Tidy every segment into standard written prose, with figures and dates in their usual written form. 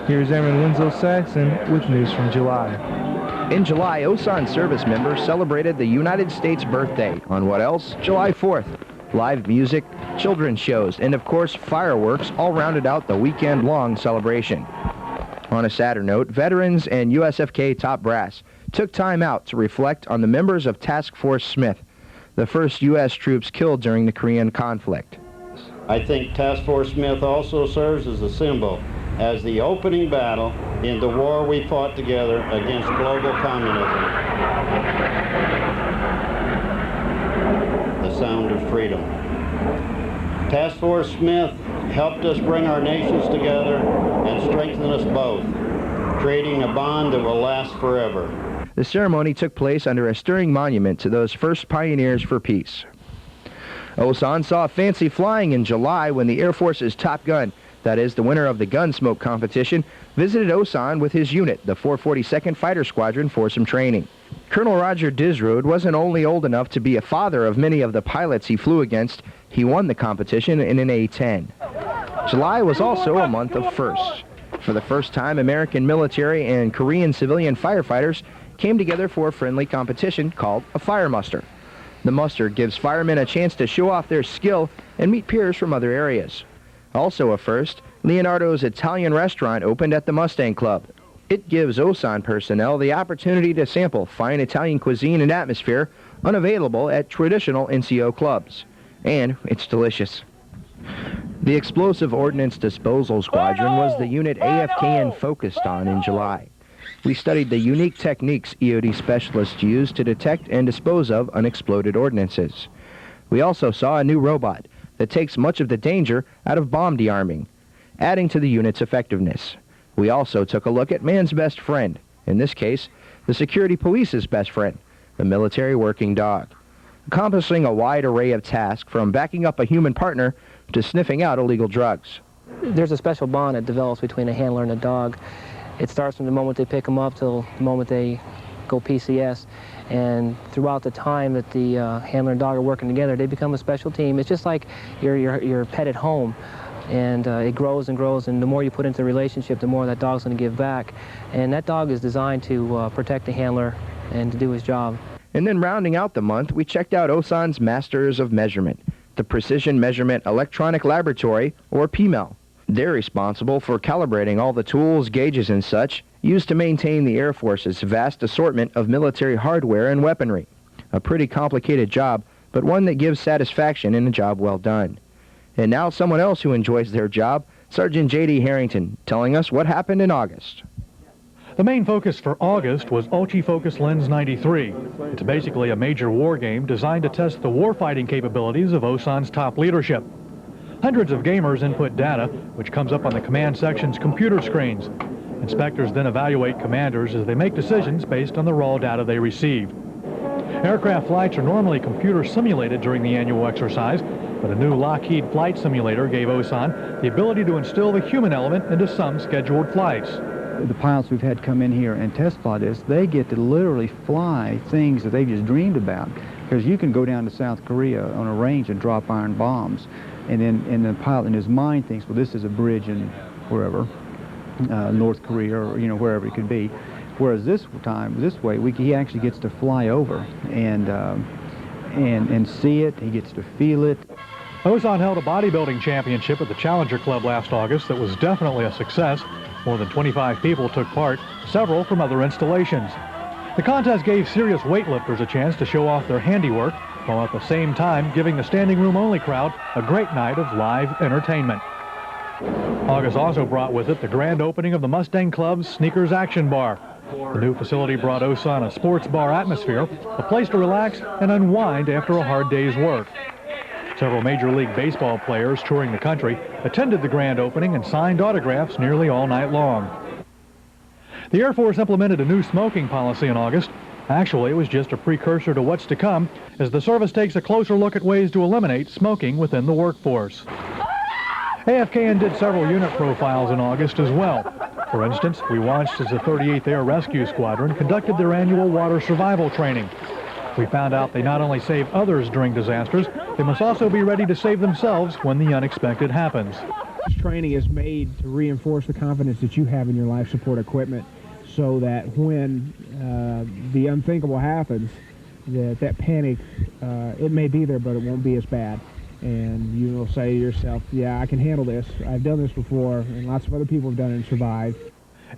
Here's Airman Winslow Saxon with news from July. In July, Osan service members celebrated the United States birthday. On what else? July 4th. Live music, children's shows, and of course fireworks all rounded out the weekend-long celebration. On a sadder note, veterans and USFK top brass took time out to reflect on the members of Task Force Smith, the first U.S. troops killed during the Korean conflict. I think Task Force Smith also serves as a symbol, as the opening battle in the war we fought together against global communism. The sound of freedom. Task Force Smith helped us bring our nations together and strengthen us both, creating a bond that will last forever. The ceremony took place under a stirring monument to those first pioneers for peace. Osan saw fancy flying in July when the Air Force's Top Gun, that is, the winner of the Gunsmoke competition, visited Osan with his unit, the 442nd Fighter Squadron, for some training. Colonel Roger Disrood wasn't only old enough to be a father of many of the pilots he flew against, he won the competition in an A-10. July was also a month of firsts. For the first time, American military and Korean civilian firefighters came together for a friendly competition called a fire muster. The muster gives firemen a chance to show off their skill and meet peers from other areas. Also a first, Leonardo's Italian restaurant opened at the Mustang Club. It gives Osan personnel the opportunity to sample fine Italian cuisine and atmosphere unavailable at traditional NCO clubs. And it's delicious. The Explosive Ordnance Disposal Squadron was the unit AFKN focused on in July. We studied the unique techniques EOD specialists use to detect and dispose of unexploded ordnances. We also saw a new robot that takes much of the danger out of bomb dearming, adding to the unit's effectiveness. We also took a look at man's best friend, in this case, the security police's best friend, the military working dog, accomplishing a wide array of tasks from backing up a human partner to sniffing out illegal drugs. There's a special bond that develops between a handler and a dog. It starts from the moment they pick them up till the moment they go PCS. And throughout the time that the handler and dog are working together, they become a special team. It's just like your pet at home. And it grows and grows, and the more you put into the relationship, the more that dog's going to give back. And that dog is designed to protect the handler and to do his job. And then rounding out the month, we checked out Osan's Masters of Measurement, the Precision Measurement Electronic Laboratory, or PMEL. They're responsible for calibrating all the tools, gauges, and such used to maintain the Air Force's vast assortment of military hardware and weaponry. A pretty complicated job, but one that gives satisfaction in a job well done. And now someone else who enjoys their job, Sergeant J.D. Harrington, telling us what happened in August. The main focus for August was Ultra-Focus Lens 93. It's basically a major war game designed to test the warfighting capabilities of Osan's top leadership. Hundreds of gamers input data, which comes up on the command section's computer screens. Inspectors then evaluate commanders as they make decisions based on the raw data they receive. Aircraft flights are normally computer simulated during the annual exercise, but a new Lockheed flight simulator gave Osan the ability to instill the human element into some scheduled flights. The pilots we've had come in here and test fly this, they get to literally fly things that they've just dreamed about. Because you can go down to South Korea on a range and drop iron bombs, and the pilot in his mind thinks, well, this is a bridge in wherever, North Korea or wherever it could be. Whereas this way, he actually gets to fly over and see it. He gets to feel it. Osan held a bodybuilding championship at the Challenger Club last August that was definitely a success. More than 25 people took part, several from other installations. The contest gave serious weightlifters a chance to show off their handiwork, while at the same time giving the standing room only crowd a great night of live entertainment. August also brought with it the grand opening of the Mustang Club's Sneakers Action Bar. The new facility brought Osan a sports bar atmosphere, a place to relax and unwind after a hard day's work. Several Major League Baseball players touring the country attended the grand opening and signed autographs nearly all night long. The Air Force implemented a new smoking policy in August. Actually, it was just a precursor to what's to come, as the service takes a closer look at ways to eliminate smoking within the workforce. AFKN did several unit profiles in August as well. For instance, we watched as the 38th Air Rescue Squadron conducted their annual water survival training. We found out they not only save others during disasters, they must also be ready to save themselves when the unexpected happens. This training is made to reinforce the confidence that you have in your life support equipment so that when the unthinkable happens, that panic, it may be there, but it won't be as bad. And you will say to yourself, yeah, I can handle this. I've done this before, and lots of other people have done it and survived.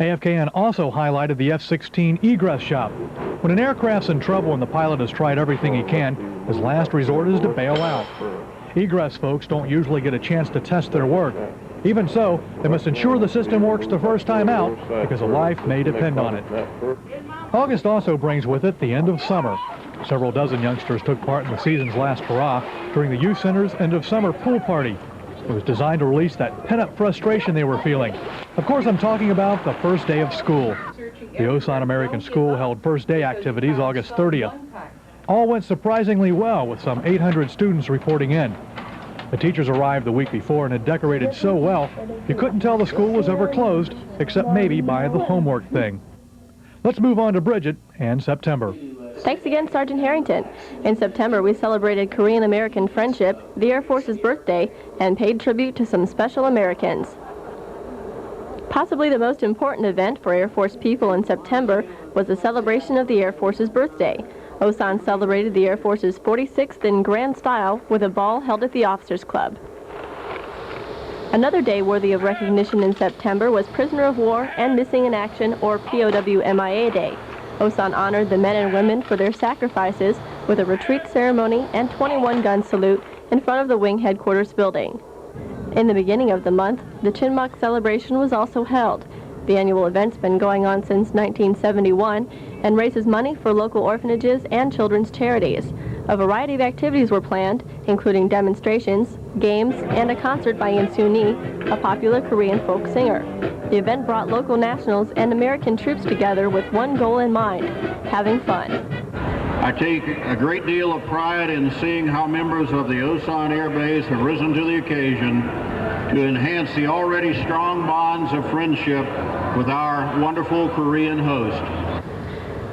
AFKN also highlighted the F-16 egress shop. When an aircraft's in trouble and the pilot has tried everything he can, his last resort is to bail out. Egress folks don't usually get a chance to test their work. Even so, they must ensure the system works the first time out because a life may depend on it. August also brings with it the end of summer. Several dozen youngsters took part in the season's last hurrah during the Youth Center's end of summer pool party. It was designed to release that pent-up frustration they were feeling. Of course, I'm talking about the first day of school. The Osan American School held first day activities August 30th. All went surprisingly well, with some 800 students reporting in. The teachers arrived the week before and had decorated so well, you couldn't tell the school was ever closed, except maybe by the homework thing. Let's move on to Bridget and September. Thanks again, Sergeant Harrington. In September, we celebrated Korean-American friendship, the Air Force's birthday, and paid tribute to some special Americans. Possibly the most important event for Air Force people in September was the celebration of the Air Force's birthday. Osan celebrated the Air Force's 46th in grand style with a ball held at the Officers Club. Another day worthy of recognition in September was Prisoner of War and Missing in Action, or POW MIA Day. Osan honored the men and women for their sacrifices with a retreat ceremony and 21-gun salute in front of the wing headquarters building. In the beginning of the month, the Chinmak celebration was also held. The annual event's been going on since 1971 and raises money for local orphanages and children's charities. A variety of activities were planned, including demonstrations, games, and a concert by In Soo-ni, a popular Korean folk singer. The event brought local nationals and American troops together with one goal in mind: having fun. I take a great deal of pride in seeing how members of the Osan Air Base have risen to the occasion to enhance the already strong bonds of friendship with our wonderful Korean host.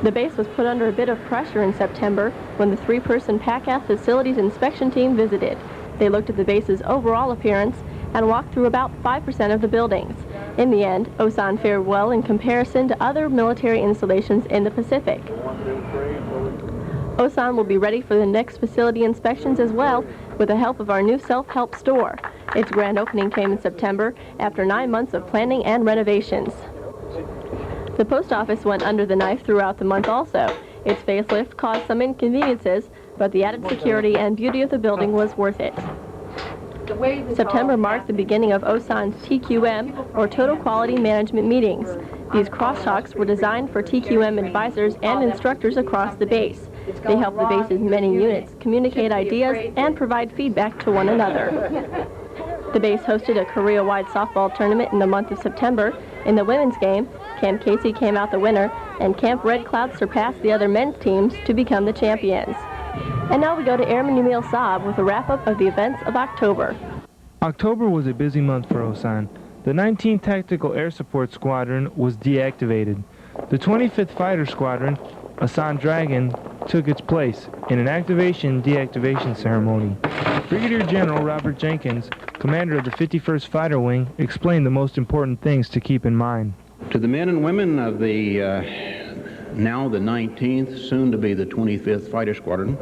The base was put under a bit of pressure in September when the three-person PACAF facilities inspection team visited. They looked at the base's overall appearance and walked through about 5% of the buildings. In the end, Osan fared well in comparison to other military installations in the Pacific. Osan will be ready for the next facility inspections as well, with the help of our new self-help store. Its grand opening came in September after 9 months of planning and renovations. The post office went under the knife throughout the month also. Its facelift caused some inconveniences, but the added security and beauty of the building was worth it. September marked the beginning of Osan's TQM, or Total Quality Management Meetings. These cross-talks were designed for TQM advisors and instructors across the base. They help the base's many units communicate ideas and provide feedback to one another. The base hosted a Korea-wide softball tournament in the month of September. In the women's game, Camp Casey came out the winner, and Camp Red Cloud surpassed the other men's teams to become the champions. And now we go to Airman Emil Saab with a wrap-up of the events of October. October was a busy month for Osan. The 19th Tactical Air Support Squadron was deactivated. The 25th Fighter Squadron, Osan Dragon, took its place in an activation-deactivation ceremony. Brigadier General Robert Jenkins, commander of the 51st Fighter Wing, explained the most important things to keep in mind. To the men and women of the now the 19th, soon to be the 25th Fighter Squadron,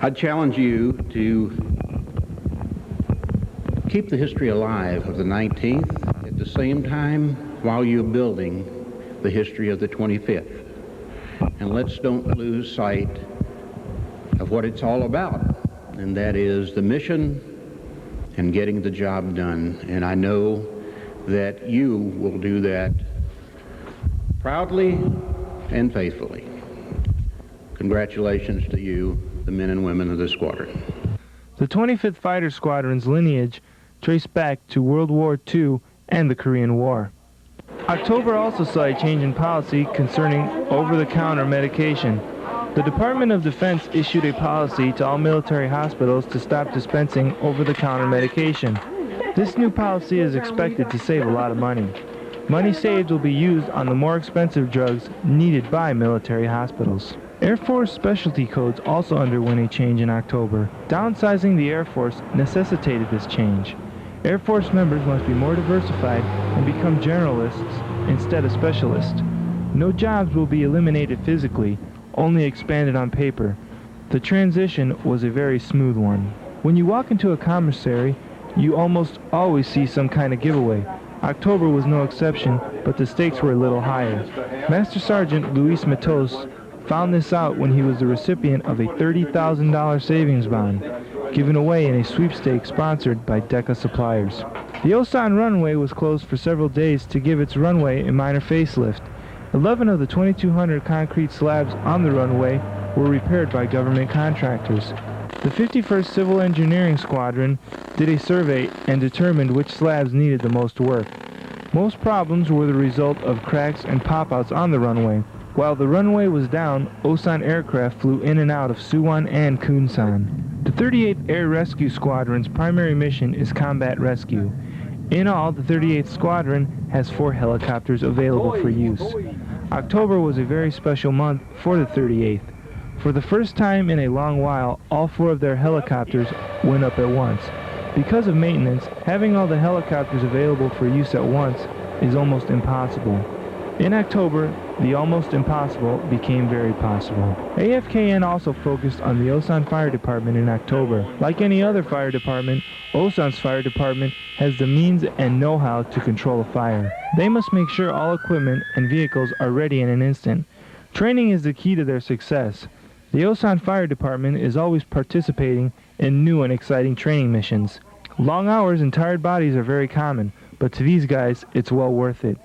I'd challenge you to keep the history alive of the 19th at the same time while you're building the history of the 25th. And let's don't lose sight of what it's all about, and that is the mission and getting the job done. And I know that you will do that proudly and faithfully. Congratulations to you, the men and women of the squadron. The 25th Fighter Squadron's lineage traced back to World War II and the Korean War. October also saw a change in policy concerning over-the-counter medication. The Department of Defense issued a policy to all military hospitals to stop dispensing over-the-counter medication. This new policy is expected to save a lot of money. Money saved will be used on the more expensive drugs needed by military hospitals. Air Force specialty codes also underwent a change in October. Downsizing the Air Force necessitated this change. Air Force members must be more diversified and become generalists instead of specialists. No jobs will be eliminated physically, only expanded on paper. The transition was a very smooth one. When you walk into a commissary, you almost always see some kind of giveaway. October was no exception, but the stakes were a little higher. Master Sergeant Luis Matos found this out when he was the recipient of a $30,000 savings bond, given away in a sweepstakes sponsored by DECA Suppliers. The Osan runway was closed for several days to give its runway a minor facelift. 11 of the 2,200 concrete slabs on the runway were repaired by government contractors. The 51st Civil Engineering Squadron did a survey and determined which slabs needed the most work. Most problems were the result of cracks and pop-outs on the runway. While the runway was down, Osan aircraft flew in and out of Suwon and Kunsan. The 38th Air Rescue Squadron's primary mission is combat rescue. In all, the 38th Squadron has 4 helicopters available for use. October was a very special month for the 38th. For the first time in a long while, all 4 of their helicopters went up at once. Because of maintenance, having all the helicopters available for use at once is almost impossible. In October, the almost impossible became very possible. AFKN also focused on the Osan Fire Department in October. Like any other fire department, Osan's fire department has the means and know-how to control a fire. They must make sure all equipment and vehicles are ready in an instant. Training is the key to their success. The Osan Fire Department is always participating in new and exciting training missions. Long hours and tired bodies are very common, but to these guys, it's well worth it.